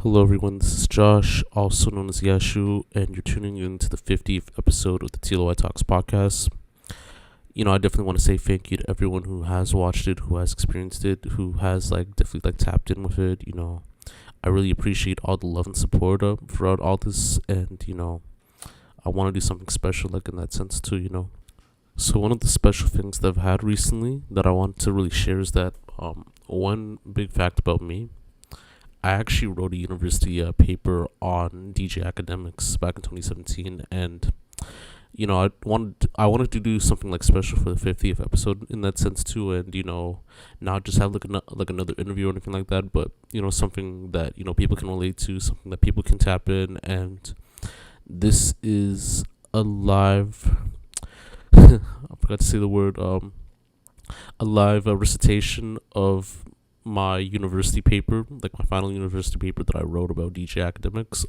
Hello, everyone. This is Josh, also known as Yashu, and you're tuning in to the 50th episode of the TLOY Talks podcast. I definitely want to say thank you to everyone who has watched it, who has experienced it, who has definitely tapped in with it. I really appreciate all the love and support throughout all this, and I want to do something special, in that sense too. So one of the special things that I've had recently that I want to really share is that one big fact about me. I actually wrote a university paper on DJ Akademiks back in 2017, and I wanted to do something special for the 50th episode in that sense too, and not just have another interview or anything like that, but something that people can relate to, something that people can tap in, and this is a live. I forgot to say the word. A live recitation of my university paper, my final university paper that I wrote about DJ Akademiks.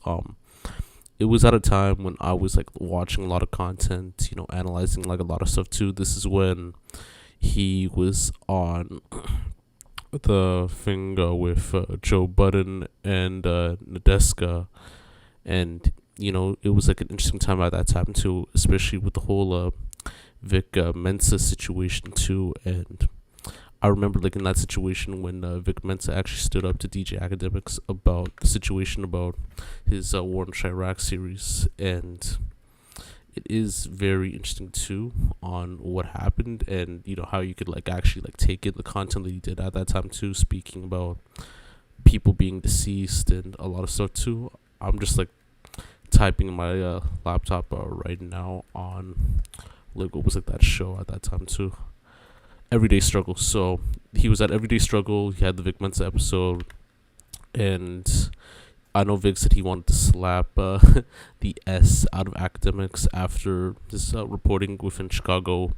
It was at a time when I was watching a lot of content, analyzing a lot of stuff too. This is when he was on the thing with Joe Budden and Nadeska, and it was an interesting time at that time too, especially with the whole Vic Mensa situation too. And I remember in that situation when Vic Mensa actually stood up to DJ Akademiks about the situation about his War in Chirac series, and it is very interesting too on what happened, and how you could actually take in the content that he did at that time too, speaking about people being deceased and a lot of stuff too. I'm just typing in my laptop right now on what was that show at that time too. Everyday Struggle. So he was at Everyday Struggle. He had the Vic Mensa episode, and I know Vic said he wanted to slap the S out of Academics after his reporting within Chicago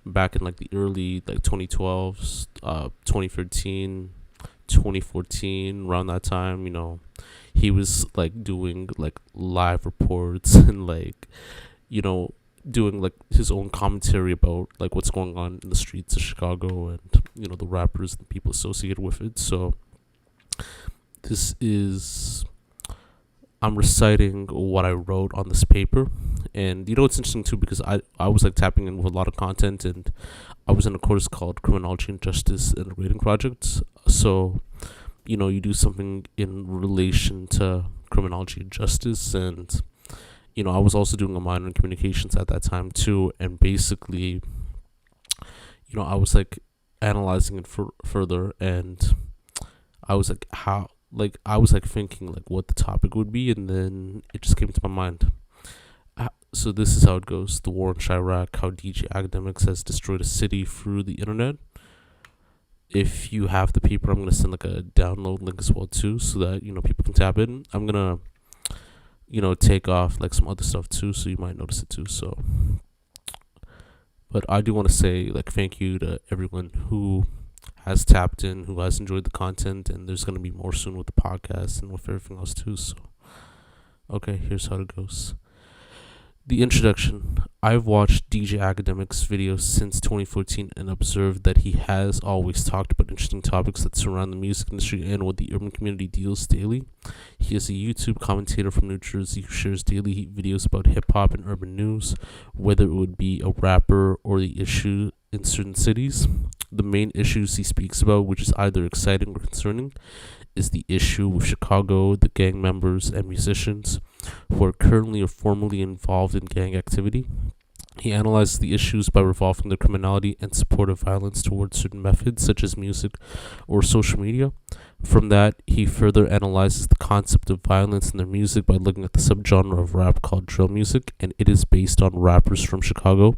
back in the early 2012s, 2013, 2014, around that time. He was doing live reports and doing his own commentary about what's going on in the streets of Chicago, and the rappers and people associated with it. So I'm reciting what I wrote on this paper, and it's interesting too because I was tapping in with a lot of content, and I was in a course called Criminology and Justice and Grading Projects. So you do something in relation to criminology and justice, and I was also doing a minor in communications at that time too, and basically, I was analyzing it further, and I was I was thinking what the topic would be, and then it just came to my mind. So this is how it goes: the war in Chirac, how DJ Akademiks has destroyed a city through the internet. If you have the paper, I'm gonna send a download link as well too, so that people can tap in. I'm gonna take off some other stuff too, so you might notice it too. So, but I do want to say thank you to everyone who has tapped in, who has enjoyed the content, and there's gonna be more soon with the podcast and with everything else too. So, okay, here's how it goes. The introduction. I've watched DJ Akademiks' videos since 2014 and observed that he has always talked about interesting topics that surround the music industry and what the urban community deals daily. He is a YouTube commentator from New Jersey who shares daily videos about hip-hop and urban news, whether it would be a rapper or the issue in certain cities. The main issues he speaks about, which is either exciting or concerning, is the issue with Chicago, the gang members and musicians who are currently or formerly involved in gang activity. He analyzes the issues by revolving their criminality and supportive violence towards certain methods such as music or social media. From that, he further analyzes the concept of violence in their music by looking at the subgenre of rap called drill music, and it is based on rappers from Chicago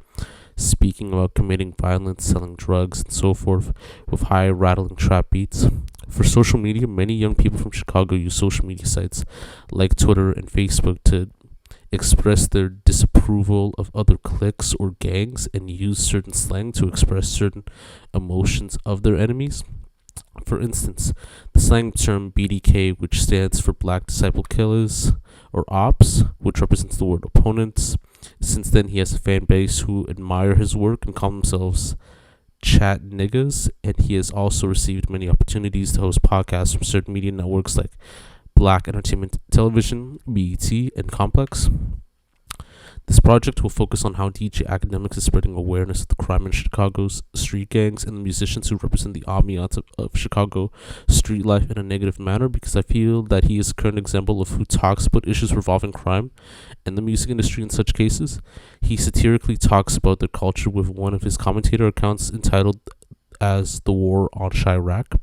speaking about committing violence, selling drugs, and so forth, with high rattling trap beats. For social media, many young people from Chicago use social media sites like Twitter and Facebook to express their disapproval of other cliques or gangs and use certain slang to express certain emotions of their enemies. For instance, the slang term BDK, which stands for Black Disciple Killers, or Ops, which represents the word opponents. Since then, he has a fan base who admire his work and call themselves Chat Niggas, and he has also received many opportunities to host podcasts from certain media networks like Black Entertainment Television, BET, and Complex. This project will focus on how DJ Akademiks is spreading awareness of the crime in Chicago's street gangs and the musicians who represent the ambiance of Chicago street life in a negative manner, because I feel that he is a current example of who talks about issues revolving crime and the music industry in such cases. He satirically talks about the culture with one of his commentator accounts entitled as The War on Chirac.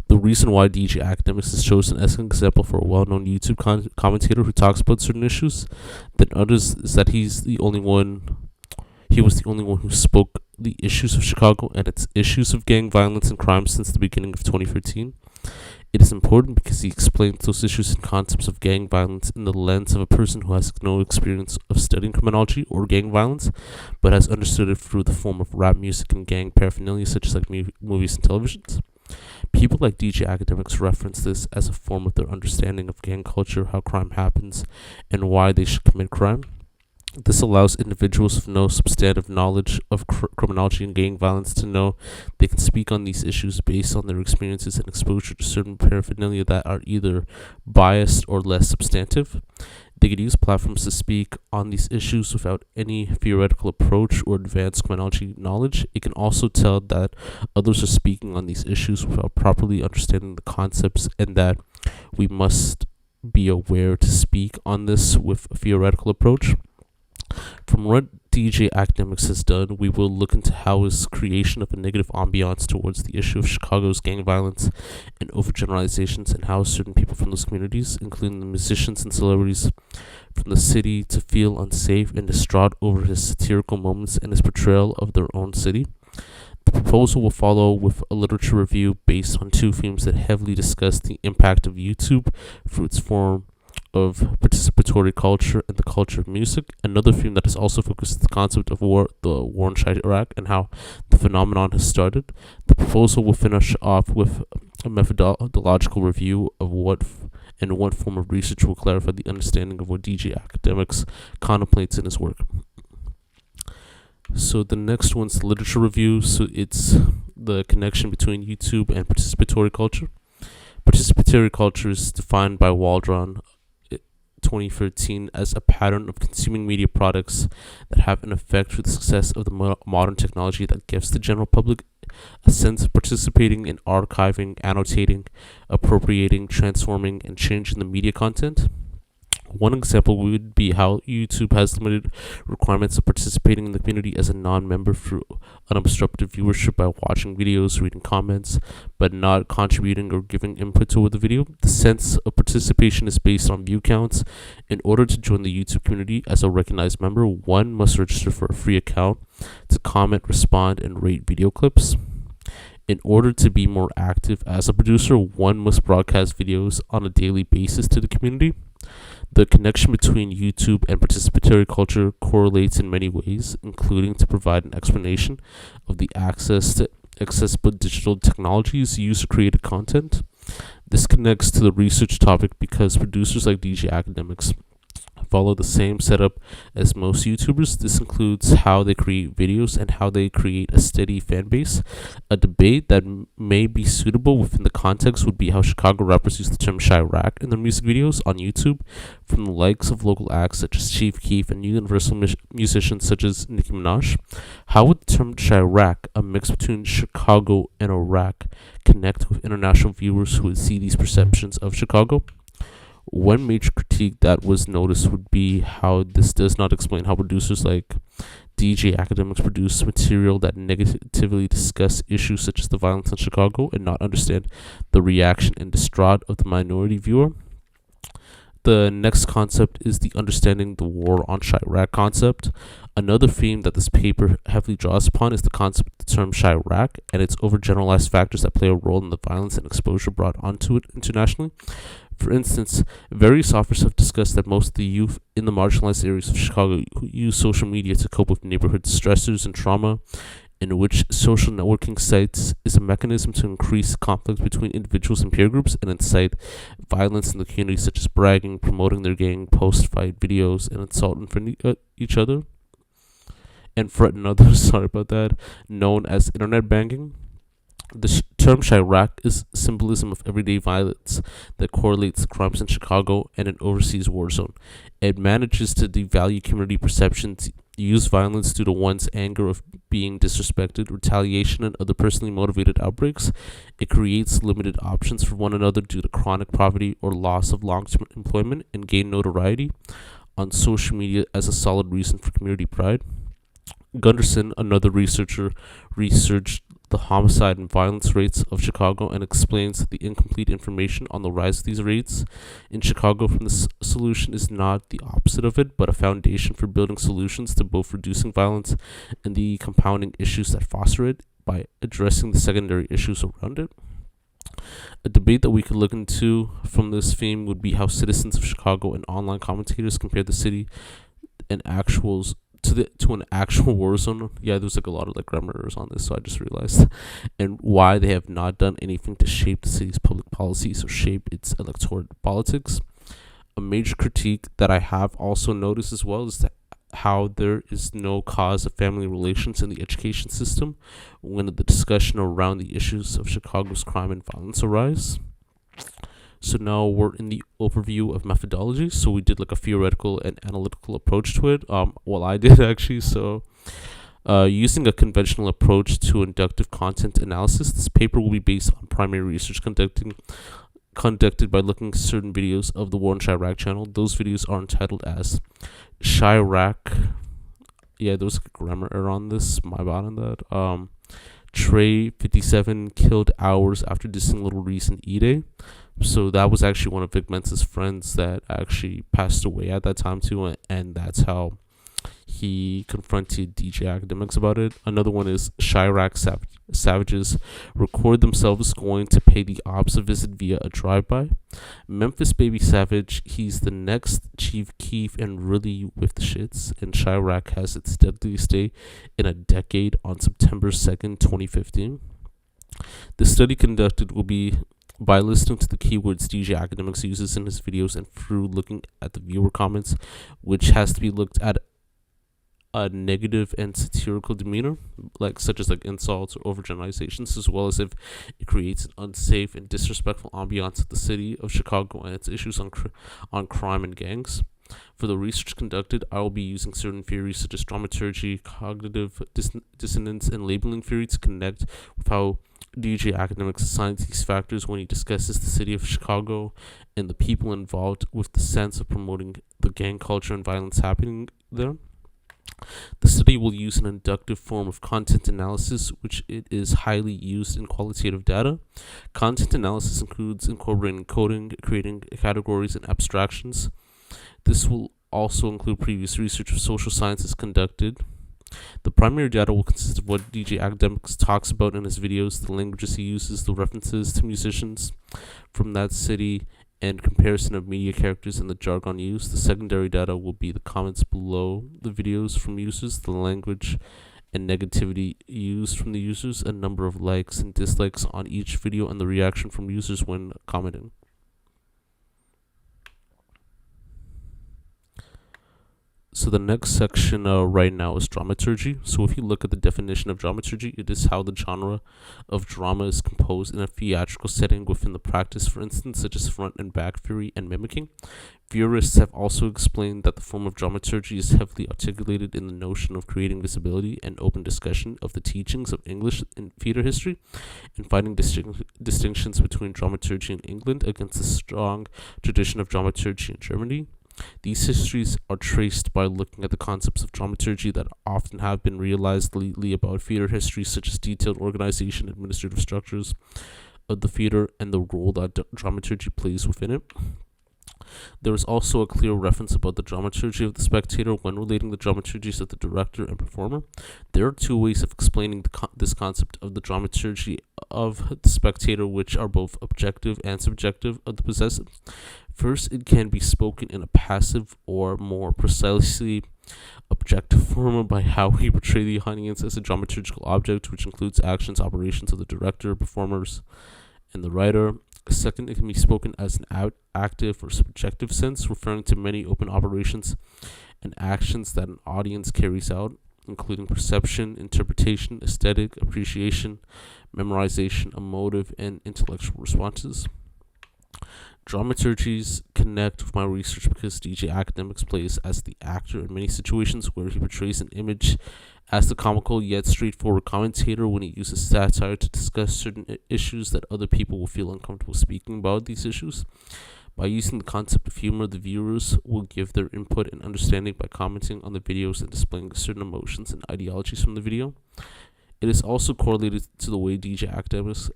The reason why DJ Akademiks is chosen as an example for a well-known YouTube commentator who talks about certain issues than others is that he was the only one who spoke the issues of Chicago and its issues of gang violence and crime since the beginning of 2013. It is important because he explains those issues and concepts of gang violence in the lens of a person who has no experience of studying criminology or gang violence, but has understood it through the form of rap music and gang paraphernalia such as movies and televisions. People like DJ Akademiks reference this as a form of their understanding of gang culture, how crime happens, and why they should commit crime. This allows individuals with no substantive knowledge of criminology and gang violence to know they can speak on these issues based on their experiences and exposure to certain paraphernalia that are either biased or less substantive. They could use platforms to speak on these issues without any theoretical approach or advanced criminology knowledge. It can also tell that others are speaking on these issues without properly understanding the concepts, and that we must be aware to speak on this with a theoretical approach. From what DJ Akademiks has done, we will look into how his creation of a negative ambiance towards the issue of Chicago's gang violence and overgeneralizations, and how certain people from those communities, including the musicians and celebrities from the city, to feel unsafe and distraught over his satirical moments and his portrayal of their own city. The proposal will follow with a literature review based on two themes that heavily discuss the impact of YouTube through its form of participatory culture and the culture of music. Another theme that is also focused on the concept of the war in Chirac, and how the phenomenon has started. The proposal will finish off with a methodological review of what form of research will clarify the understanding of what DJ Akademiks contemplates in his work. So the next one's the literature review. So it's the connection between YouTube and participatory culture. Participatory culture is defined by Waldron 2013 as a pattern of consuming media products that have an effect for the success of the modern technology that gives the general public a sense of participating in archiving, annotating, appropriating, transforming, and changing the media content. One example would be how YouTube has limited requirements of participating in the community as a non-member through unobstructed viewership by watching videos, reading comments, but not contributing or giving input to the video. The sense of participation is based on view counts. In order to join the YouTube community as a recognized member, one must register for a free account to comment, respond, and rate video clips. In order to be more active as a producer, one must broadcast videos on a daily basis to the community. The connection between YouTube and participatory culture correlates in many ways, including to provide an explanation of the access to accessible digital technologies used to create content. This connects to the research topic because producers like DJ Akademiks follow the same setup as most YouTubers. This includes how they create videos and how they create a steady fan base. A debate that may be suitable within the context would be how Chicago rappers use the term Chirac in their music videos on YouTube, from the likes of local acts such as Chief Keef and universal musicians such as Nicki Minaj. How would the term Chirac, a mix between Chicago and Iraq, connect with international viewers who would see these perceptions of Chicago? One major critique that was noticed would be how this does not explain how producers like DJ Akademiks produce material that negatively discuss issues such as the violence in Chicago and not understand the reaction and distraught of the minority viewer. The next concept is the understanding the war on Chirac concept. Another theme that this paper heavily draws upon is the concept of the term Chirac and its overgeneralized factors that play a role in the violence and exposure brought onto it internationally. For instance, various authors have discussed that most of the youth in the marginalized areas of Chicago use social media to cope with neighborhood stressors and trauma, in which social networking sites is a mechanism to increase conflict between individuals and peer groups and incite violence in the community, such as bragging, promoting their gang, post-fight videos, and insulting each other and threaten others, known as internet banging. The term Chirac is symbolism of everyday violence that correlates to crimes in Chicago and an overseas war zone. It manages to devalue community perceptions, use violence due to one's anger of being disrespected, retaliation, and other personally motivated outbreaks. It creates limited options for one another due to chronic poverty or loss of long-term employment, and gain notoriety on social media as a solid reason for community pride. Gunderson, another researcher, researched the homicide and violence rates of Chicago and explains the incomplete information on the rise of these rates in Chicago from the solution is not the opposite of it, but a foundation for building solutions to both reducing violence and the compounding issues that foster it by addressing the secondary issues around it. A debate that we could look into from this theme would be how citizens of Chicago and online commentators compare the city and actuals to an actual war zone. Yeah, there's like a lot of like grammar errors on this, so I just realized, and why they have not done anything to shape the city's public policies or shape its electoral politics. A major critique that I have also noticed as well is that how there is no cause of family relations in the education system when the discussion around the issues of Chicago's crime and violence arise. So now we're in the overview of methodology. So we did like a theoretical and analytical approach to it. Well, I did actually. So using a conventional approach to inductive content analysis, this paper will be based on primary research conducted by looking at certain videos of the War in Chirac channel. Those videos are entitled as Chirac. Yeah, there was a grammar error on this. My bad on that. Trey 57 killed hours after dissing Little Reese and E-Day. So that was actually one of Vic Mensa's friends that actually passed away at that time too, and that's how he confronted DJ Akademiks about it. Another one is Chirac savages record themselves going to pay the ops a visit via a drive-by. Memphis Baby Savage, he's the next Chief Keef and really with the shits, and Chirac has its deadliest day in a decade on September 2nd, 2015. The study conducted will be by listening to the keywords DJ Akademiks uses in his videos and through looking at the viewer comments, which has to be looked at a negative and satirical demeanor, like such as like insults or overgeneralizations, as well as if it creates an unsafe and disrespectful ambiance of the city of Chicago and its issues on crime and gangs. For the research conducted, I will be using certain theories such as dramaturgy, cognitive dissonance, and labeling theory to connect with how DJ Akademiks assigns these factors when he discusses the city of Chicago and the people involved with the sense of promoting the gang culture and violence happening there. The study will use an inductive form of content analysis, which it is highly used in qualitative data. Content analysis includes incorporating coding, creating categories and abstractions. This will also include previous research of social sciences conducted. The primary data will consist of what DJ Akademiks talks about in his videos, the languages he uses, the references to musicians from that city, and comparison of media characters and the jargon used. The secondary data will be the comments below the videos from users, the language and negativity used from the users, a number of likes and dislikes on each video, and the reaction from users when commenting. So the next section right now is dramaturgy. So if you look at the definition of dramaturgy, it is how the genre of drama is composed in a theatrical setting within the practice, for instance, such as front and back theory and mimicking. Theorists have also explained that the form of dramaturgy is heavily articulated in the notion of creating visibility and open discussion of the teachings of English in theater history, and finding distinctions between dramaturgy in England against the strong tradition of dramaturgy in Germany. These histories are traced by looking at the concepts of dramaturgy that often have been realized lately about theater history, such as detailed organization, administrative structures of the theater, and the role that dramaturgy plays within it. There is also a clear reference about the dramaturgy of the spectator when relating the dramaturgies of the director and performer. There are two ways of explaining this concept of the dramaturgy of the spectator, which are both objective and subjective of the possessive. First, it can be spoken in a passive or more precisely objective form by how we portray the audience as a dramaturgical object, which includes actions, operations of the director, performers, and the writer. Second, it can be spoken as an active or subjective sense, referring to many open operations and actions that an audience carries out. including perception, interpretation, aesthetic, appreciation, memorization, emotive, and intellectual responses. Dramaturgies connect with my research because DJ Akademiks plays as the actor in many situations where he portrays an image as the comical yet straightforward commentator when he uses satire to discuss certain issues that other people will feel uncomfortable speaking about these issues. By using the concept of humor, the viewers will give their input and understanding by commenting on the videos and displaying certain emotions and ideologies from the video. It is also correlated to the way DJ academics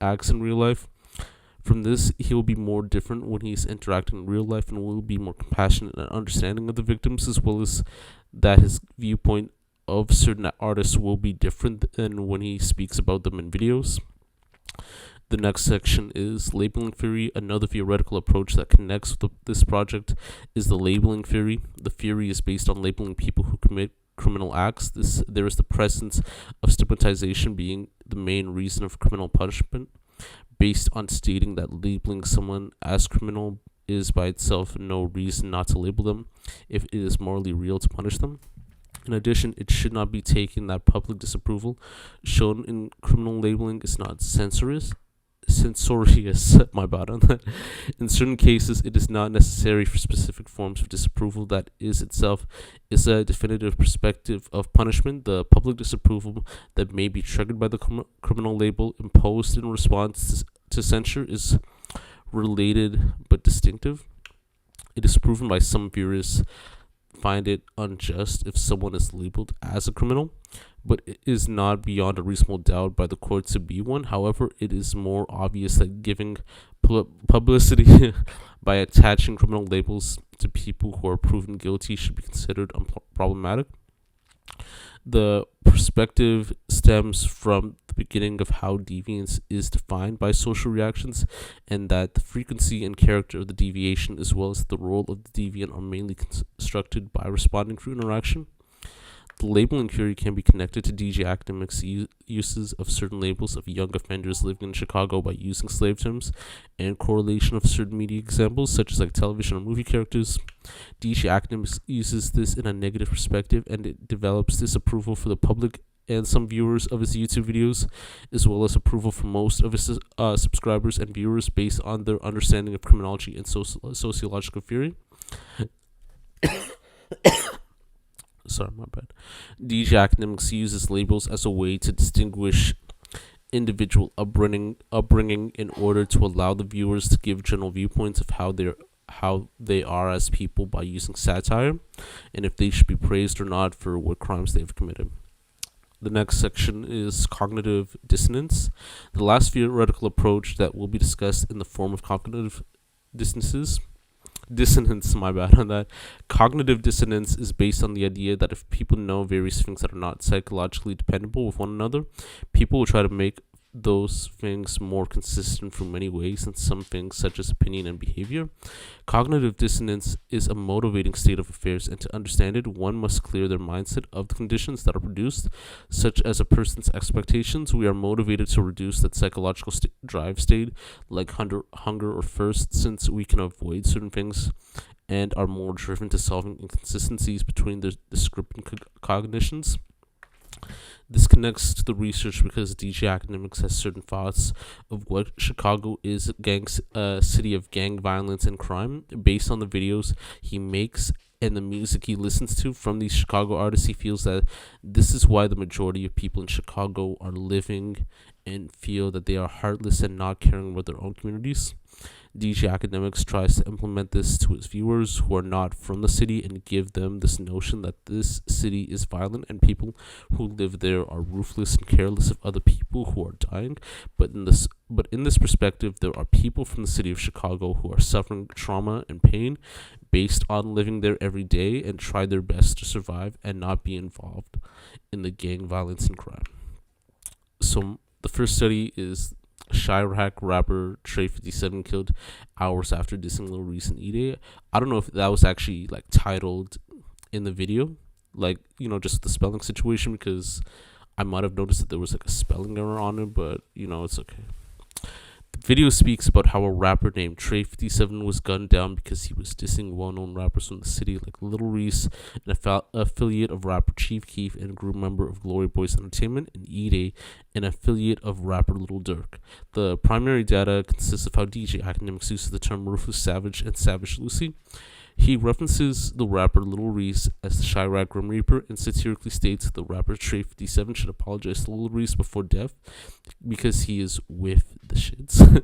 acts in real life. From this, he will be more different when he is interacting in real life and will be more compassionate and understanding of the victims, as well as that his viewpoint of certain artists will be different than when he speaks about them in videos. The next section is labeling theory. Another theoretical approach that connects with this project is the labeling theory. The theory is based on labeling people who commit criminal acts. There is the presence of stigmatization being the main reason of criminal punishment, based on stating that labeling someone as criminal is by itself no reason not to label them if it is morally real to punish them. In addition, it should not be taken that public disapproval shown in criminal labeling is not censorious. My bad on that. In certain cases, it is not necessary for specific forms of disapproval that is itself is a definitive perspective of punishment. The public disapproval that may be triggered by the criminal label imposed in response to censure is related but distinctive. It is proven by some viewers find it unjust if someone is labeled as a criminal, but it is not beyond a reasonable doubt by the court to be one. However, it is more obvious that giving publicity by attaching criminal labels to people who are proven guilty should be considered problematic. The perspective stems from the beginning of how deviance is defined by social reactions, and that the frequency and character of the deviation as well as the role of the deviant are mainly constructed by responding through interaction. The labeling theory can be connected to DJ Akademiks' uses of certain labels of young offenders living in Chicago by using slave terms, and correlation of certain media examples such as like television or movie characters. DJ Akademiks uses this in a negative perspective, and it develops disapproval for the public and some viewers of his YouTube videos, as well as approval for most of his subscribers and viewers based on their understanding of criminology and sociological theory. Sorry, my bad. DJ Akademiks uses labels as a way to distinguish individual upbringing in order to allow the viewers to give general viewpoints of how they are as people by using satire, and if they should be praised or not for what crimes they've committed. The next section is cognitive dissonance, the last theoretical approach that will be discussed in the form of cognitive dissonance, my bad on that. Cognitive dissonance is based on the idea that if people know various things that are not psychologically dependable with one another, people will try to make those things more consistent through many ways, and some things such as opinion and behavior. Cognitive dissonance is a motivating state of affairs, and to understand it, one must clear their mindset of the conditions that are produced, such as a person's expectations. We are motivated to reduce that psychological drive state, like hunger or thirst, since we can avoid certain things, and are more driven to solving inconsistencies between the descriptive cognitions. This connects to the research because DJ Akademiks has certain thoughts of what Chicago is, a city of gang violence and crime. Based on the videos he makes and the music he listens to from these Chicago artists, he feels that this is why the majority of people in Chicago are living and feel that they are heartless and not caring about their own communities. DJ Akademiks tries to implement this to his viewers who are not from the city and give them this notion that this city is violent and people who live there are ruthless and careless of other people who are dying. But in this perspective, there are people from the city of Chicago who are suffering trauma and pain based on living there every day and try their best to survive and not be involved in the gang violence and crime. So the first study is Chirac rapper Trey 57 killed hours after dissing Lil Reese and E-Day. I don't know if that was actually like titled in the video, like, you know, just the spelling situation, because I might have noticed that there was like a spelling error on it, but you know, it's okay. The video speaks about how a rapper named Trey 57 was gunned down because he was dissing well-known rappers from the city like Little Reese, an affiliate of rapper Chief Keef and group member of Glory Boys Entertainment, and E-Day, an affiliate of rapper Lil Durk. The primary data consists of how DJ Akademiks uses the term Rufus Savage and Savage Lucy. He references the rapper Little Reese as the Chirac Grim Reaper and satirically states the rapper Trey 57 should apologize to Little Reese before death because he is with the shits.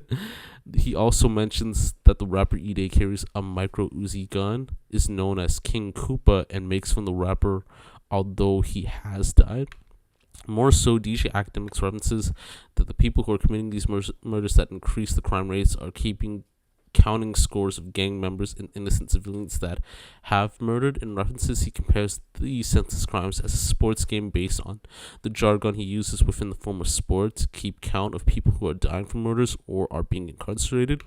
He also mentions that the rapper E-Day carries a micro Uzi gun, is known as King Koopa, and makes fun of the rapper although he has died. More so, DJ Akademiks references that the people who are committing these murders that increase the crime rates are counting scores of gang members and innocent civilians that have murdered. In references, he compares the senseless crimes as a sports game based on the jargon he uses within the form of sport to keep count of people who are dying from murders or are being incarcerated.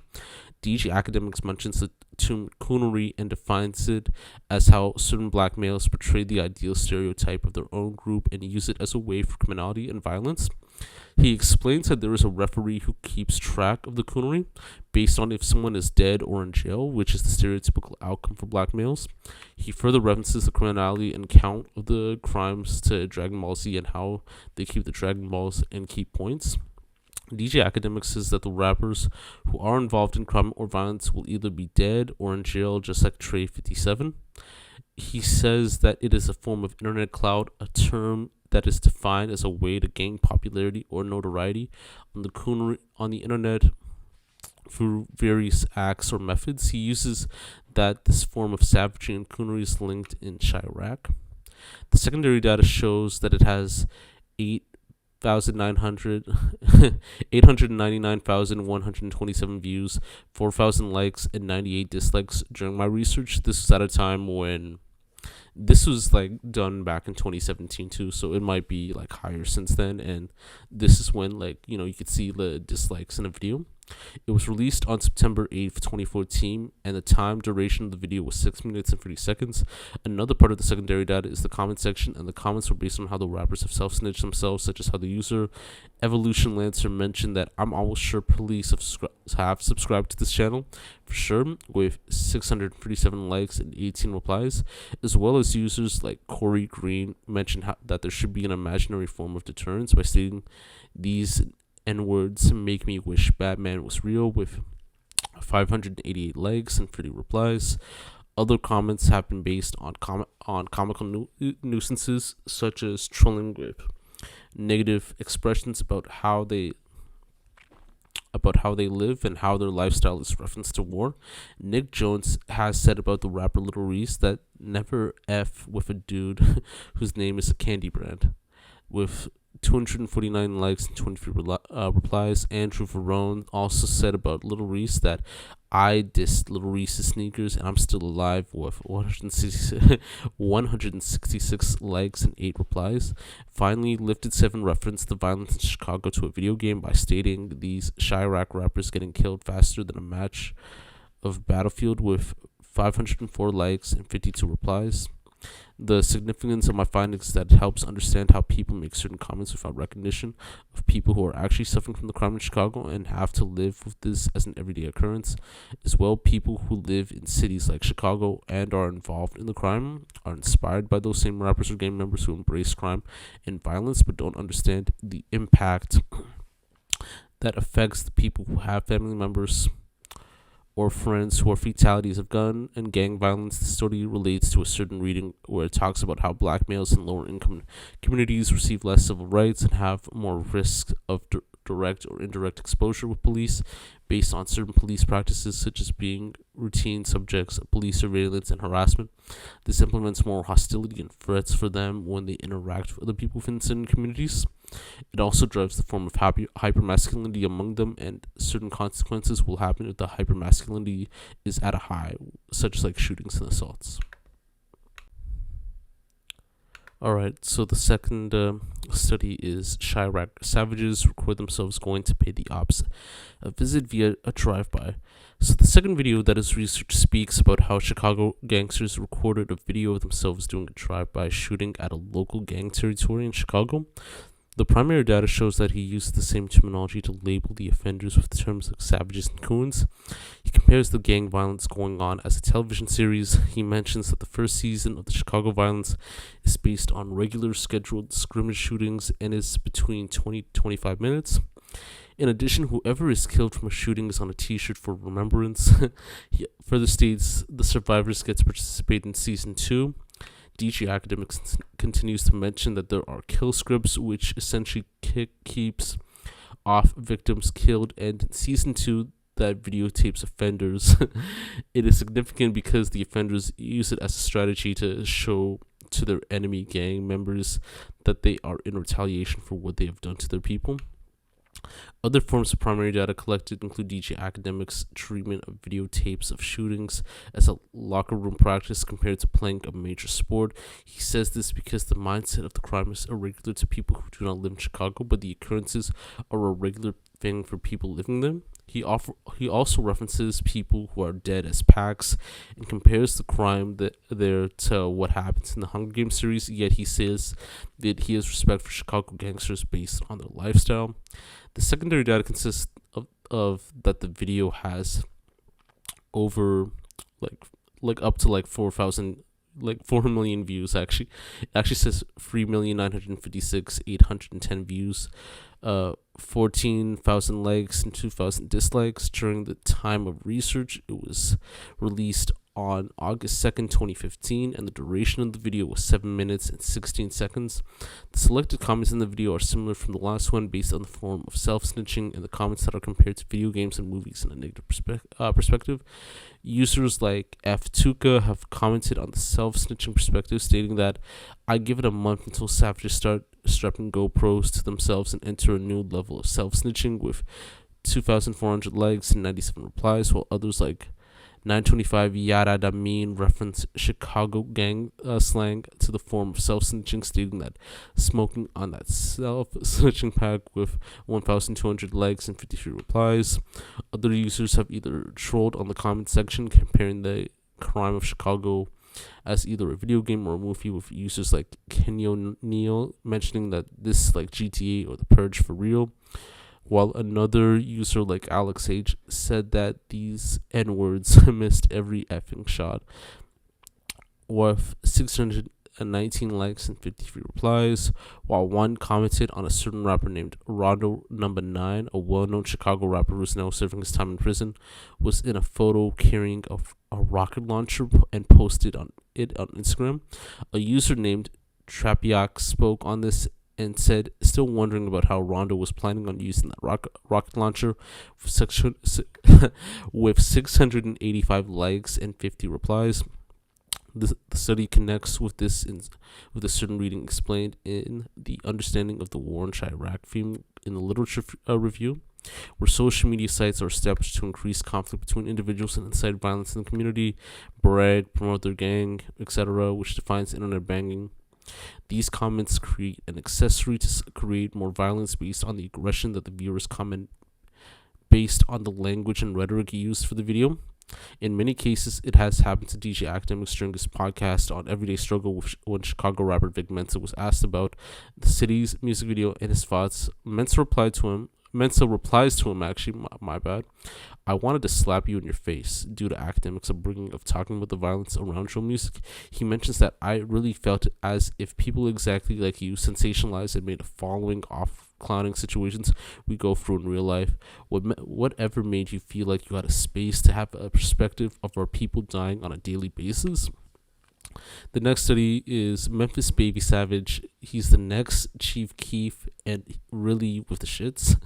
DJ Akademiks mentions the term coonery and defines it as how certain black males portray the ideal stereotype of their own group and use it as a way for criminality and violence. He explains that there is a referee who keeps track of the coonery based on if someone is dead or in jail, which is the stereotypical outcome for black males. He further references the criminality and count of the crimes to Dragon Ball Z and how they keep the Dragon Balls and keep points. DJ Akademiks says that the rappers who are involved in crime or violence will either be dead or in jail, just like Trey 57. He says that it is a form of internet clout, a term that is defined as a way to gain popularity or notoriety on the internet through various acts or methods. He uses that this form of savagery and coonery is linked in Chirac. The secondary data shows that it has 899,127 views, 4,000 likes, and 98 dislikes during my research. This was at a time when this was like done back in 2017 too, so it might be like higher since then, and this is when, like, you know, you could see the dislikes in the video. It was released on September 8th, 2014, and the time duration of the video was 6 minutes and 30 seconds. Another part of the secondary data is the comment section, and the comments were based on how the rappers have self-snitched themselves, such as how the user Evolution Lancer mentioned that I'm almost sure police have subscribed to this channel for sure, with 637 likes and 18 replies, as well as users like Corey Green mentioned that there should be an imaginary form of deterrence by stating these N-words make me wish Batman was real, with 588 likes and 30 replies. Other comments have been based on comical nuisances, such as trolling with negative expressions about how they live and how their lifestyle is referenced to war. Nick Jones has said about the rapper Little Reese that never F with a dude whose name is a candy brand, with 249 likes and 23 replies. Andrew Verone also said about Little Reese that I dissed Little Reese's sneakers and I'm still alive, with 166 likes and 8 replies. Finally, Lifted 7 referenced the violence in Chicago to a video game by stating these Chirac rappers getting killed faster than a match of Battlefield, with 504 likes and 52 replies. The significance of my findings is that it helps understand how people make certain comments without recognition of people who are actually suffering from the crime in Chicago and have to live with this as an everyday occurrence. As well, people who live in cities like Chicago and are involved in the crime are inspired by those same rappers or gang members who embrace crime and violence but don't understand the impact that affects the people who have family members or friends who are fatalities of gun and gang violence. The story relates to a certain reading where it talks about how black males in lower income communities receive less civil rights and have more risk of direct or indirect exposure with police based on certain police practices, such as being routine subjects of police surveillance and harassment. This implements more hostility and threats for them when they interact with other people within certain communities. It also drives the form of hypermasculinity among them, and certain consequences will happen if the hypermasculinity is at a high, such as like shootings and assaults. Alright, so the second study is Chirac savages record themselves going to pay the ops a visit via a drive-by. So the second video that is research speaks about how Chicago gangsters recorded a video of themselves doing a drive-by shooting at a local gang territory in Chicago. The primary data shows that he used the same terminology to label the offenders with terms like savages and coons. He compares the gang violence going on as a television series. He mentions that the first season of the Chicago violence is based on regular scheduled scrimmage shootings and is between 20 to 25 minutes. In addition, whoever is killed from a shooting is on a t-shirt for remembrance. He further states the survivors get to participate in season 2. DJ Akademiks continues to mention that there are kill scripts, which essentially keeps off victims killed, and in season 2 that videotapes offenders. It is significant because the offenders use it as a strategy to show to their enemy gang members that they are in retaliation for what they have done to their people. Other forms of primary data collected include DJ Akademiks' treatment of videotapes of shootings as a locker room practice compared to playing a major sport. He says this because the mindset of the crime is irregular to people who do not live in Chicago, but the occurrences are a regular thing for people living there. He also references people who are dead as packs and compares the crime there to what happens in the Hunger Games series, yet he says that he has respect for Chicago gangsters based on their lifestyle. The secondary data consists of that the video has over like up to 4 million views. Actually, it actually says 3,956,810 views, 14,000 likes and 2,000 dislikes. During the time of research, it was released on August 2nd, 2015, and the duration of the video was 7 minutes and 16 seconds. The selected comments in the video are similar from the last one, based on the form of self-snitching, and the comments that are compared to video games and movies in a negative perspective. Users like F. Tuca have commented on the self-snitching perspective, stating that I give it a month until savages start strapping GoPros to themselves and enter a new level of self-snitching, with 2,400 likes and 97 replies, while others like 925 Yada Da Mean reference Chicago gang slang to the form of self-snitching, stating that smoking on that self-snitching pack, with 1,200 likes and 53 replies. Other users have either trolled on the comment section, comparing the crime of Chicago as either a video game or a movie, with users like Kenyo Neal mentioning that this is like GTA or The Purge for real, while another user like Alex H said that these N-words missed every effing shot, with 619 likes and 53 replies, while one commented on a certain rapper named Rondo Number 9, a well-known Chicago rapper who's now serving his time in prison, was in a photo carrying a rocket launcher and posted on Instagram. A user named Trapiak spoke on this and said, still wondering about how Rondo was planning on using that rocket launcher, with 685 likes and 50 replies. The study connects with this with a certain reading explained in The Understanding of the War in Iraq theme in the literature review, where social media sites are established to increase conflict between individuals and incite violence in the community, brag, promote their gang, etc., which defines internet banging. These comments create an accessory to create more violence based on the aggression that the viewers comment based on the language and rhetoric used for the video. In many cases, it has happened to DJ Akademiks during his podcast on Everyday Struggle, when Chicago rapper Vic Mensa was asked about the city's music video and his thoughts. Mensa replies to him, actually, my bad, I wanted to slap you in your face due to Akademiks' upbringing of talking about the violence around drill music. He mentions that I really felt as if people exactly like you sensationalized and made a following off clowning situations we go through in real life. Whatever made you feel like you had a space to have a perspective of our people dying on a daily basis? The next study is Memphis Baby Savage. He's the next Chief Keef and really with the shits.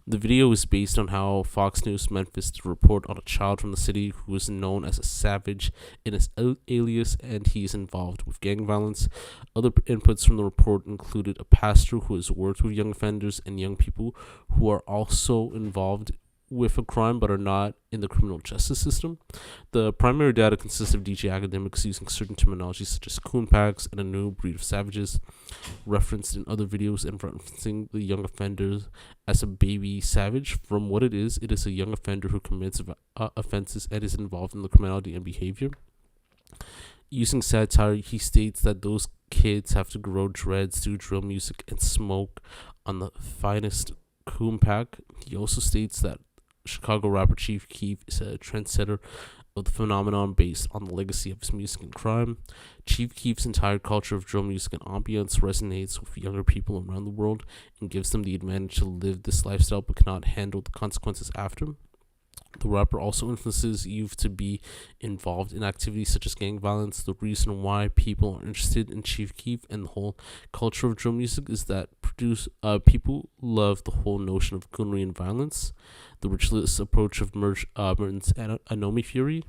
The video is based on how Fox News Memphis did a report on a child from the city who is known as a savage in his alias, and he is involved with gang violence. Other inputs from the report included a pastor who has worked with young offenders and young people who are also involved with a crime but are not in the criminal justice system. The primary data consists of DJ Akademiks using certain terminology such as coon packs and a new breed of savages referenced in other videos, and referencing the young offenders as a baby savage. From what it is a young offender who commits offenses and is involved in the criminality and behavior. Using satire, he states that those kids have to grow dreads, do drill music, and smoke on the finest coon pack. He also states that Chicago rapper Chief Keef is a trendsetter of the phenomenon based on the legacy of his music and crime. Chief Keef's entire culture of drill music and ambience resonates with younger people around the world and gives them the advantage to live this lifestyle but cannot handle the consequences after. The rapper also influences youth to be involved in activities such as gang violence. The reason why people are interested in Chief Keef and the whole culture of drill music is that people love the whole notion of gunnery and violence, the ritualist approach of Merton's Anomi Fury,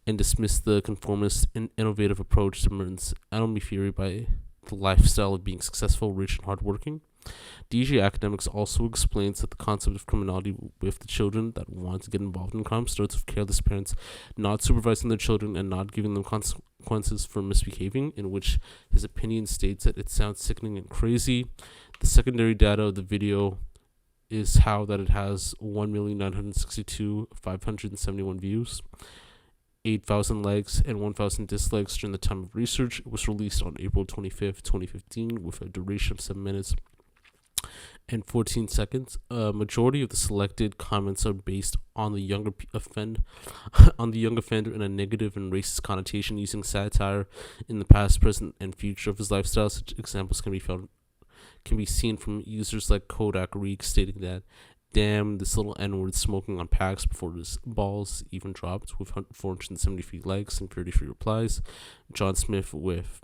and dismiss the conformist and innovative approach to Merton's Anomi Fury by the lifestyle of being successful, rich, and hardworking. DJ Akademiks also explains that the concept of criminality with the children that want to get involved in crime starts with careless parents not supervising their children and not giving them consequences for misbehaving, in which his opinion states that it sounds sickening and crazy. The secondary data of the video is how that it has 1,962,571 views, 8,000 likes, and 1,000 dislikes during the time of research. It was released on April 25th, 2015, with a duration of 7 minutes and 14 seconds. A majority of the selected comments are based on the young offender in a negative and racist connotation, using satire in the past, present, and future of his lifestyle. Such examples can be seen from users like Kodak Reek stating that, "Damn, this little N-word smoking on packs before his balls even dropped," with 473 likes and 33 replies. John Smith with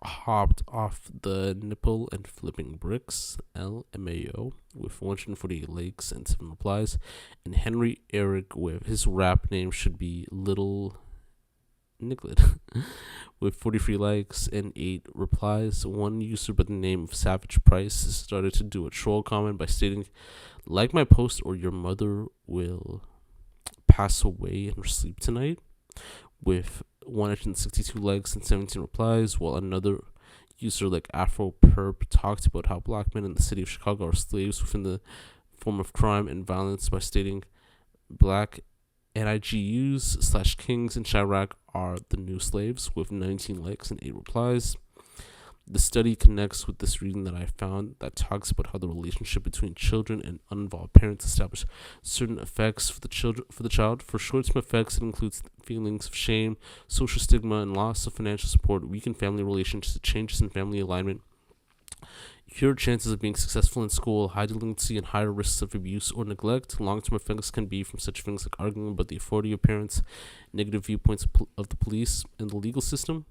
"Hopped off the nipple and flipping bricks," LMAO, with 148 likes and 7 replies. And Henry Eric with "His rap name should be Little Nicklet," with 43 likes and 8 replies. One user by the name of Savage Price started to do a troll comment by stating, "Like my post or your mother will pass away in her sleep tonight," with 162 likes and 17 replies, while another user like Afro Perp talked about how black men in the city of Chicago are slaves within the form of crime and violence by stating, "Black NIGUs/kings in Chirac are the new slaves," with 19 likes and 8 replies. The study connects with this reading that I found that talks about how the relationship between children and uninvolved parents establish certain effects for the child. For short-term effects, it includes feelings of shame, social stigma, and loss of financial support, weakened family relationships, changes in family alignment, fewer chances of being successful in school, high delinquency, and higher risks of abuse or neglect. Long-term effects can be from such things like arguing about the authority of parents, negative viewpoints of the police, and the legal system.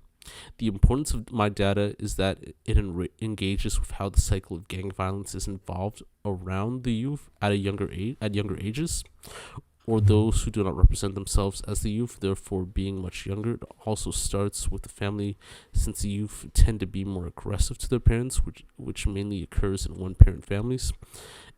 The importance of my data is that it engages with how the cycle of gang violence is involved around the youth at younger ages, or those who do not represent themselves as the youth, therefore being much younger. It also starts with the family, since the youth tend to be more aggressive to their parents, which mainly occurs in one-parent families,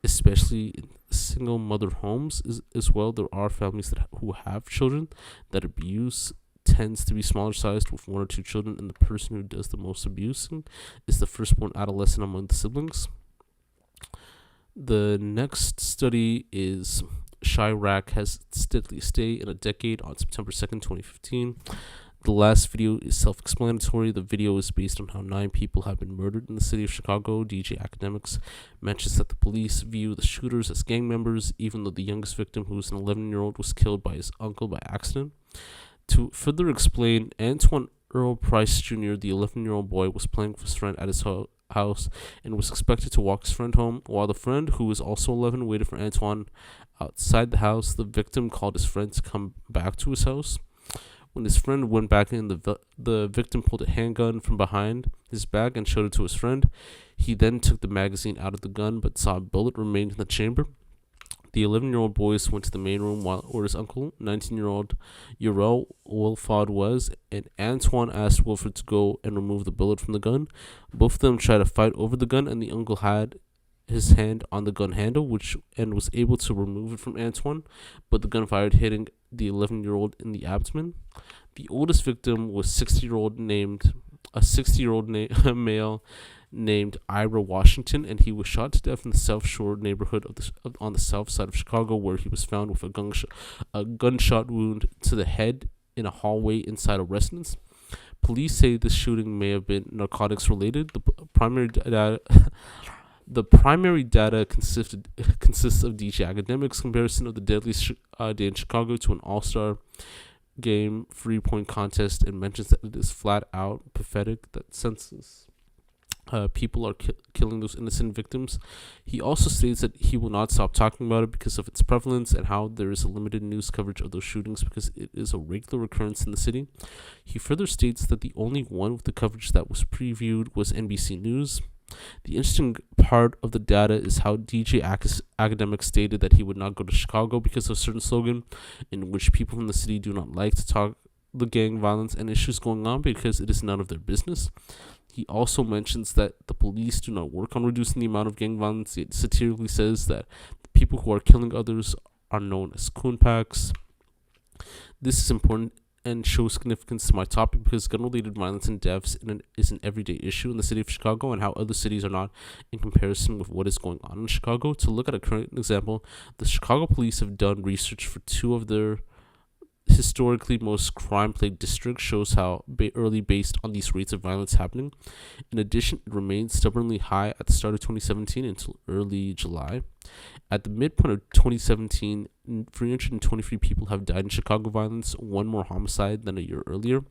especially in single mother homes as well. There are families who have children that abuse tends to be smaller sized with 1 or 2 children, and the person who does the most abusing is the firstborn adolescent among the siblings. The next study is Chirac has steadily stayed in a decade on September 2nd, 2015. The last video is self-explanatory. The video is based on how 9 people have been murdered in the city of Chicago. DJ Akademiks mentions that the police view the shooters as gang members, even though the youngest victim, who was an 11-year-old, was killed by his uncle by accident. To further explain, Antoine Earl Price Jr., the 11-year-old boy, was playing with his friend at his house and was expected to walk his friend home. While the friend, who was also 11, waited for Antoine outside the house, the victim called his friend to come back to his house. When his friend went back in, the victim pulled a handgun from behind his back and showed it to his friend. He then took the magazine out of the gun but saw a bullet remained in the chamber. The 11-year-old boys went to the main room where his uncle, 19-year-old Uriel Wilford, was, and Antoine asked Wilford to go and remove the bullet from the gun. Both of them tried to fight over the gun, and the uncle had his hand on the gun handle, and was able to remove it from Antoine, but the gun fired, hitting the 11-year-old in the abdomen. The oldest victim was a 60-year-old male named Ira Washington, and he was shot to death in the South Shore neighborhood on the south side of Chicago, where he was found with a gunshot wound to the head in a hallway inside a residence. Police say this shooting may have been narcotics related. The primary data consists of DJ Akademiks' comparison of the deadliest day in Chicago to an all-star game 3-point contest, and mentions that it is flat out pathetic that senseless people are killing those innocent victims. He also states that he will not stop talking about it because of its prevalence and how there is a limited news coverage of those shootings because it is a regular occurrence in the city. He further states that the only one with the coverage that was previewed was NBC News. The interesting part of the data is how DJ Akademiks stated that he would not go to Chicago because of a certain slogan in which people from the city do not like to talk the gang violence and issues going on because it is none of their business. He also mentions that the police do not work on reducing the amount of gang violence. It satirically says that the people who are killing others are known as coon packs. This is important and shows significance to my topic because gun-related violence and deaths is an everyday issue in the city of Chicago and how other cities are not in comparison with what is going on in Chicago. To look at a current example, the Chicago police have done research for two of their historically most crime-plagued districts, shows how early based on these rates of violence happening. In addition, it remained stubbornly high at the start of 2017 until early July. At the midpoint of 2017, 323 people have died in Chicago violence, one more homicide than a year earlier.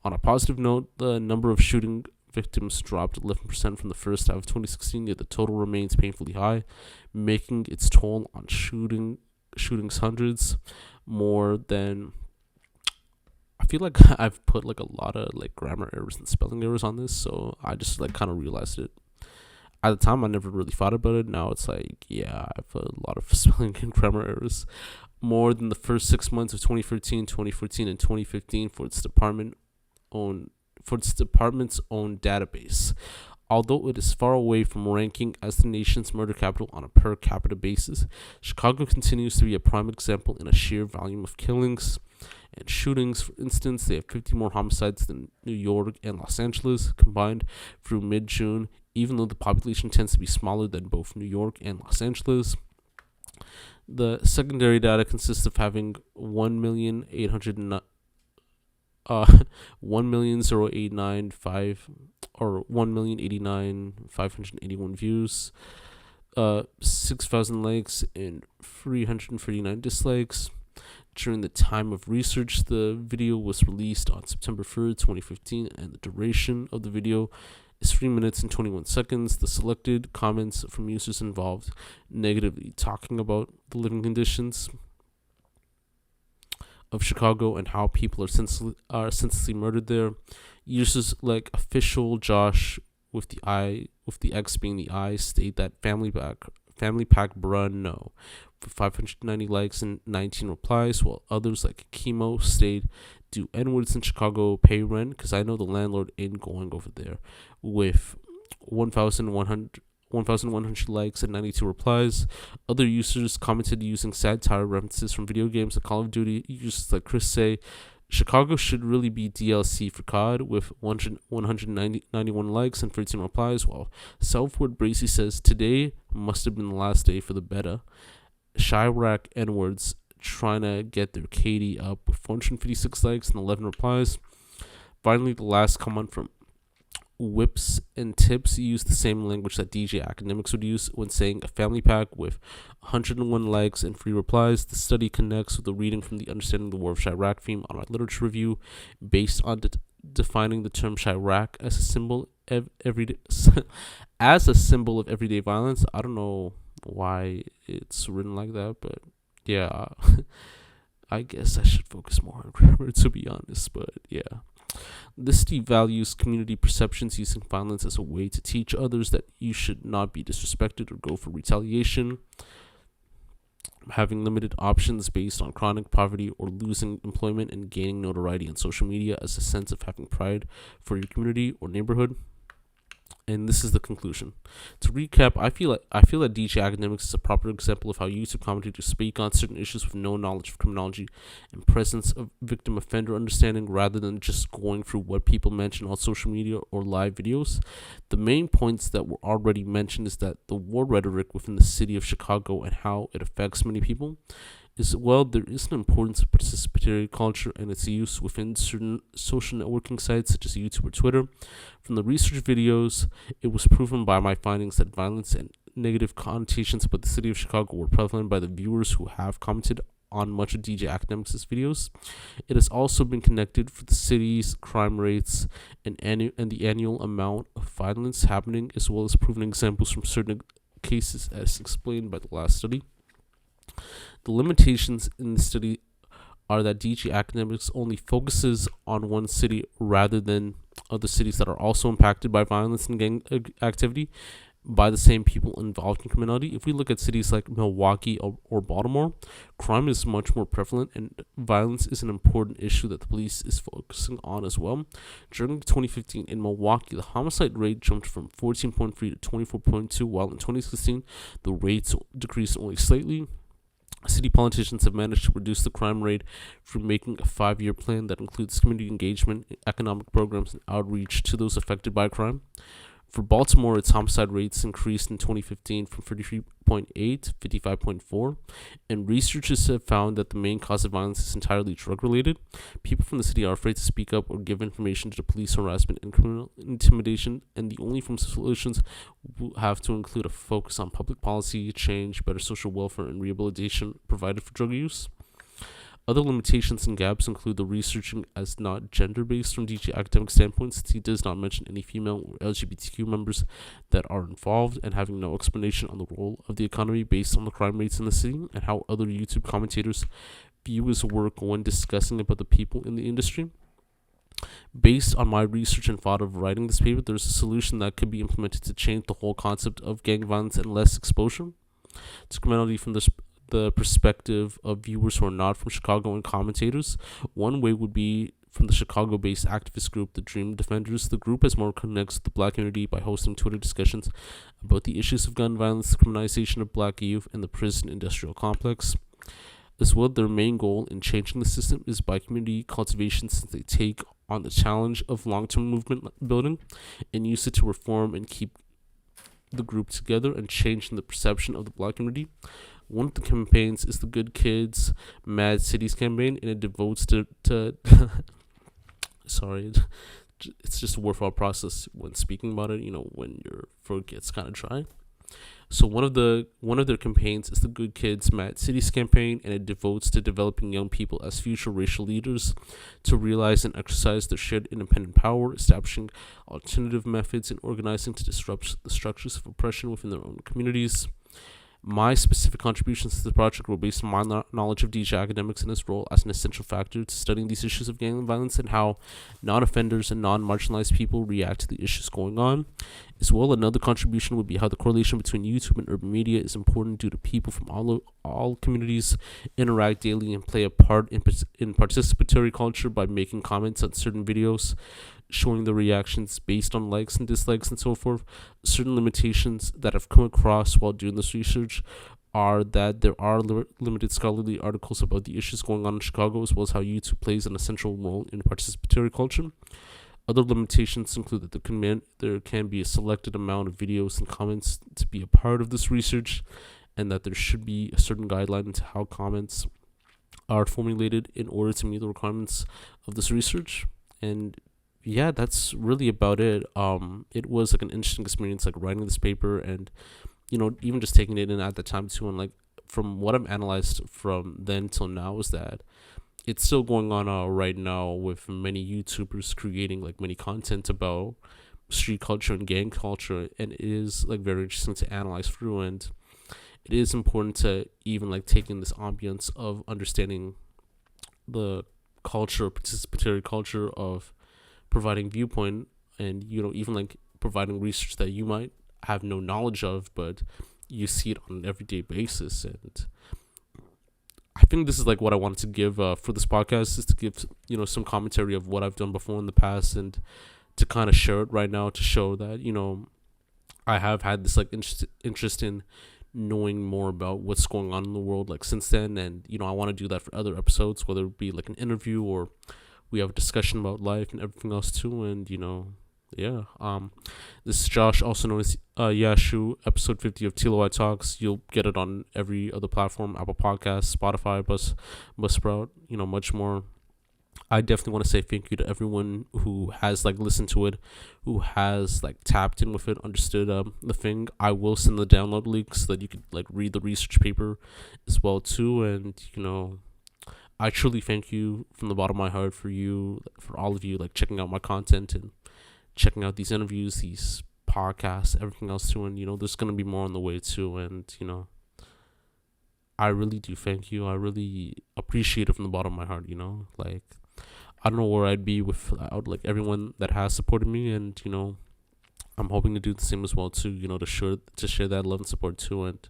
On a positive note, the number of shooting victims dropped 11% from the first half of 2016, yet the total remains painfully high, making its toll on shootings hundreds more than. I feel like I've put like a lot of like grammar errors and spelling errors on this, so I just like kind of realized it. At the time, I never really thought about it. Now it's like, yeah, I put a lot of spelling and grammar errors. More than the first 6 months of 2013, 2014, and 2015 for its department's own database. Although it is far away from ranking as the nation's murder capital on a per capita basis, Chicago continues to be a prime example in a sheer volume of killings and shootings. For instance, they have 50 more homicides than New York and Los Angeles combined through mid-June, even though the population tends to be smaller than both New York and Los Angeles. The secondary data consists of having 1,089,581 views, 6,000 likes, and 339 dislikes. During the time of research, the video was released on September 3rd, 2015, and the duration of the video is 3 minutes and 21 seconds. The selected comments from users involved negatively talking about the living conditions of Chicago and how people are senselessly murdered there. Users like official Josh with the X being the I state that family pack bruh no, for 590 likes and 19 replies, while others like Chemo state do N-words in Chicago, pay rent because I know the landlord ain't going over there, with 1,100 likes and 92 replies. Other users commented using satire references from video games like Call of Duty. Users like Chris say Chicago should really be DLC for COD, with 191 likes and 13 replies, while Southward Bracy says today must have been the last day for the beta. Chirac N-words trying to get their KD up with 456 likes and 11 replies. Finally, the last comment from Whips and Tips use the same language that DJ Akademiks would use when saying a family pack, with 101 likes and 3 replies. The study connects with the reading from the Understanding the War of Chirac theme on our literature review, based on defining the term Chirac as a symbol of everyday violence. I don't know why it's written like that, but yeah, I guess I should focus more on grammar, to be honest. But yeah. This devalues community perceptions, using violence as a way to teach others that you should not be disrespected or go for retaliation. Having limited options based on chronic poverty or losing employment and gaining notoriety on social media as a sense of having pride for your community or neighborhood. And this is the conclusion. To recap, I feel that DJ Akademiks is a proper example of how YouTube commentators speak on certain issues with no knowledge of criminology and presence of victim offender understanding, rather than just going through what people mention on social media or live videos. The main points that were already mentioned is that the war rhetoric within the city of Chicago and how it affects many people. Is well, there is an importance of participatory culture and its use within certain social networking sites such as YouTube or Twitter. From the research videos, it was proven by my findings that violence and negative connotations about the city of Chicago were prevalent by the viewers who have commented on much of DJ Akademiks' videos. It has also been connected for the city's crime rates and the annual amount of violence happening, as well as proven examples from certain cases as explained by the last study. The limitations in the study are that DJ Akademiks only focuses on one city rather than other cities that are also impacted by violence and gang activity by the same people involved in criminality. If we look at cities like Milwaukee or Baltimore, crime is much more prevalent and violence is an important issue that the police is focusing on as well. During 2015 in Milwaukee, the homicide rate jumped from 14.3 to 24.2, while in 2016 the rates decreased only slightly. City politicians have managed to reduce the crime rate through making a 5-year plan that includes community engagement, economic programs, and outreach to those affected by crime. For Baltimore, its homicide rates increased in 2015 from 33.8 to 55.4, and researchers have found that the main cause of violence is entirely drug-related. People from the city are afraid to speak up or give information to the police. Harassment and criminal intimidation, and the only forms of solutions will have to include a focus on public policy change, better social welfare, and rehabilitation provided for drug use. Other limitations and gaps include the researching as not gender-based from DJ Akademiks' standpoint, since he does not mention any female or LGBTQ members that are involved, and having no explanation on the role of the economy based on the crime rates in the city, and how other YouTube commentators view his work when discussing about the people in the industry. Based on my research and thought of writing this paper, there's a solution that could be implemented to change the whole concept of gang violence and less exposure to criminality from the perspective of viewers who are not from Chicago and commentators. One way would be from the Chicago-based activist group, the Dream Defenders. The group has more connects with the black community by hosting Twitter discussions about the issues of gun violence, the criminalization of black youth, and the prison industrial complex. As well, their main goal in changing the system is by community cultivation, since they take on the challenge of long-term movement building and use it to reform and keep the group together and changing the perception of the black community. One of the campaigns is the Good Kids Mad Cities campaign, and it devotes to sorry, it's just a worthwhile process when speaking about it, when your throat gets kind of dry. So one of their campaigns is the Good Kids Mad Cities campaign, and it devotes to developing young people as future racial leaders to realize and exercise their shared independent power, establishing alternative methods, and organizing to disrupt the structures of oppression within their own communities. My specific contributions to the project were based on my knowledge of DJ Akademiks and his role as an essential factor to studying these issues of gang violence and how non-offenders and non-marginalized people react to the issues going on. As well, another contribution would be how the correlation between YouTube and urban media is important due to people from all communities interact daily and play a part in participatory culture by making comments on certain videos, showing the reactions based on likes and dislikes and so forth. Certain limitations that I've come across while doing this research are that there are limited scholarly articles about the issues going on in Chicago, as well as how YouTube plays an essential role in participatory culture. Other limitations include that there can be a selected amount of videos and comments to be a part of this research, and that there should be a certain guideline into how comments are formulated in order to meet the requirements of this research. And yeah, that's really about it. It was like an interesting experience, like writing this paper, and even just taking it in at the time too. And like from what I've analyzed from then till now is that it's still going on right now, with many YouTubers creating like many content about street culture and gang culture, and it is like very interesting to analyze through. And it is important to even like take in this ambience of understanding the culture, participatory culture of providing viewpoint, and even like providing research that you might have no knowledge of, but you see it on an everyday basis. And I think this is like what I wanted to give for this podcast, is to give some commentary of what I've done before in the past, and to kind of share it right now to show that I have had this like interest in knowing more about what's going on in the world like since then. And I want to do that for other episodes, whether it be like an interview or we have a discussion about life and everything else too. And yeah. This is Josh, also known as Yashu, episode 50 of TLOY Talks. You'll get it on every other platform: Apple Podcasts, Spotify, Buzzsprout, much more. I definitely want to say thank you to everyone who has like listened to it, who has like tapped in with it, understood the thing. I will send the download link so that you could like read the research paper as well too, and I truly thank you from the bottom of my heart for all of you like checking out my content and checking out these interviews, these podcasts, everything else too, and there's gonna be more on the way too, and I really do thank you. I really appreciate it from the bottom of my heart. Like I don't know where I'd be without like everyone that has supported me, and I'm hoping to do the same as well too. To share that love and support too, and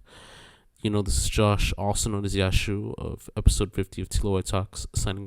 this is Josh, also known as Yashu, of episode 50 of TLOY Talks, signing.